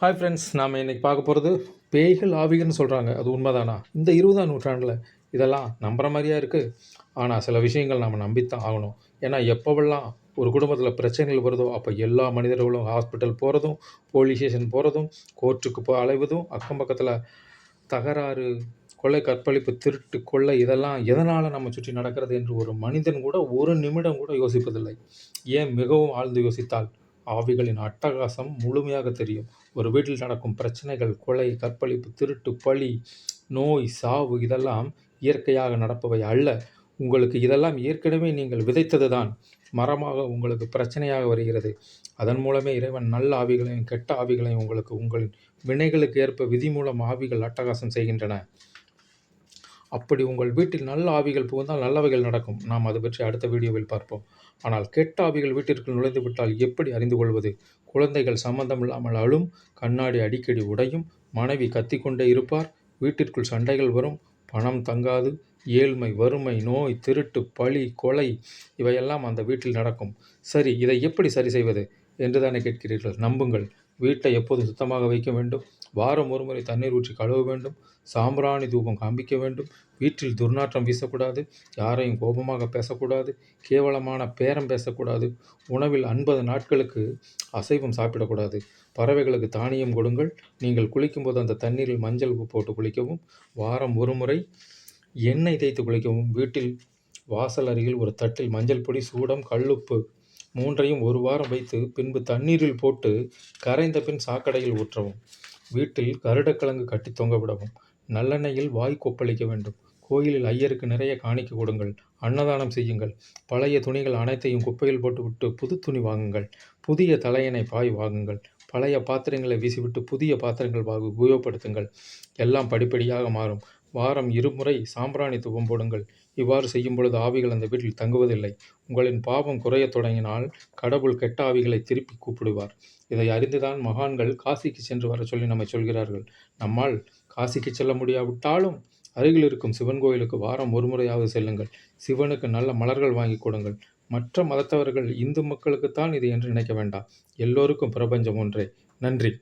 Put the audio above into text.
Hi friends, நாம் இன்றைக்கி பார்க்க போகிறது பேய்கள் ஆவிகள்னு சொல்கிறாங்க. அது உண்மைதானா? இந்த 20ஆம் நூற்றாண்டில் இதெல்லாம் நம்புகிற மாதிரியா இருக்குது. ஆனால் சில விஷயங்கள் நம்ம நம்பித்தான் ஆகணும். ஏன்னா எப்போவெல்லாம் ஒரு குடும்பத்தில் பிரச்சனைகள் வருதோ அப்போ எல்லா மனிதர்களும் ஹாஸ்பிட்டல் போகிறதும், போலீஸ் ஸ்டேஷன் போகிறதும், கோர்ட்டுக்கு அலைவதும், அக்கம் பக்கத்தில் தகராறு, கொலை, கற்பழிப்பு, திருட்டு, கொள்ளை இதெல்லாம் எதனால் நம்ம சுற்றி நடக்கிறது என்று ஒரு மனிதன் கூட ஒரு நிமிடம் கூட யோசிப்பதில்லை. ஏன் மிகவும் ஆழ்ந்து யோசித்தால் ஆவிகளின் அட்டகாசம் முழுமையாக தெரியும். ஒரு வீட்டில் நடக்கும் பிரச்சனைகள், கொலை, கற்பழிப்பு, திருட்டு, பழி, நோய், சாவு இதெல்லாம் இயற்கையாக நடப்பவை அல்ல. உங்களுக்கு இதெல்லாம் ஏற்கனவே நீங்கள் விதைத்தது தான் மரமாக உங்களுக்கு பிரச்சனையாக வருகிறது. அதன் மூலமே இறைவன் நல்ல ஆவிகளையும் கெட்ட ஆவிகளையும் உங்களுக்கு உங்களின் வினைகளுக்கு ஏற்ப விதி மூலம் ஆவிகள் அட்டகாசம் செய்கின்றன. அப்படி உங்கள் வீட்டில் நல்ல ஆவிகள் புகுந்தால் நல்லவைகள் நடக்கும். நாம் அது பற்றி அடுத்த வீடியோவில் பார்ப்போம். ஆனால் கெட்ட ஆவிகள் வீட்டிற்குள் நுழைந்து விட்டால் எப்படி அறிந்து கொள்வது? குழந்தைகள் சம்பந்தமில்லாமல் அழும், கண்ணாடி அடிக்கடி உடையும், மனைவி கத்திக்கொண்டே இருப்பார், வீட்டிற்குள் சண்டைகள் வரும், பணம் தங்காது, ஏழ்மை, வறுமை, நோய், திருட்டு, பழி, கொலை இவையெல்லாம் அந்த வீட்டில் நடக்கும். சரி, இதை எப்படி சரி செய்வது என்று தானே கேட்கிறீர்கள். நம்புங்கள், வீட்டை எப்போதும் சுத்தமாக வைக்க வேண்டும். வாரம் ஒருமுறை தண்ணீர் ஊற்றி கழுவ வேண்டும். சாம்பிராணி தூபம் காண்பிக்க வேண்டும். வீட்டில் துர்நாற்றம் வீசக்கூடாது. யாரையும் கோபமாக பேசக்கூடாது. கேவலமான பேரம் பேசக்கூடாது. உணவில் 50 நாட்களுக்கு அசைவம் சாப்பிடக்கூடாது. பறவைகளுக்கு தானியம் கொடுங்கள். நீங்கள் குளிக்கும்போது அந்த தண்ணீரில் மஞ்சள் உப்பு போட்டு குளிக்கவும். வாரம் ஒருமுறை எண்ணெய் தேய்த்து குளிக்கவும். வீட்டில் வாசல் அருகில் ஒரு தட்டில் மஞ்சள் பொடி, சூடம், கல்லுப்பு 3ஐயும் ஒரு வாரம் வைத்து பின்பு தண்ணீரில் போட்டு கரைந்த பின் சாக்கடையில் ஊற்றவும். வீட்டில் கருடக்கிழங்கு கட்டி தொங்க விடவும். நல்லெண்ணெயில் வாய் கொப்பளிக்க வேண்டும். கோயிலில் ஐயருக்கு நிறைய காணிக்கை கொடுங்கள். அன்னதானம் செய்யுங்கள். பழைய துணிகள் அனைத்தையும் குப்பையில் போட்டுவிட்டு புது துணி வாங்குங்கள். புதிய தலையணை பாய் வாங்குங்கள். பழைய பாத்திரங்களை வீசிவிட்டு புதிய பாத்திரங்கள் உபயோகப்படுத்துங்கள். எல்லாம் படிப்படியாக மாறும். வாரம் 2 முறை சாம்பிராணி தூபம் போடுங்கள். இவ்வாறு செய்யும் பொழுது ஆவிகள் அந்த வீட்டில் தங்குவதில்லை. உங்களின் பாவம் குறையத் தொடங்கினால் கடவுள் கெட்ட ஆவிகளை திருப்பி கூப்பிடுவார். இதை அறிந்துதான் மகான்கள் காசிக்கு சென்று வர சொல்லி நம்மை சொல்கிறார்கள். நம்மால் காசிக்கு செல்ல முடியாவிட்டாலும் அருகில் இருக்கும் சிவன் கோயிலுக்கு வாரம் ஒரு முறையாவது செல்லுங்கள். சிவனுக்கு நல்ல மலர்கள் வாங்கி கொடுங்கள். மற்ற மதத்தவர்கள் இந்து மக்களுக்குத்தான் இது என்று நினைக்க வேண்டாம். எல்லோருக்கும் பிரபஞ்சம் ஒன்றே. நன்றி.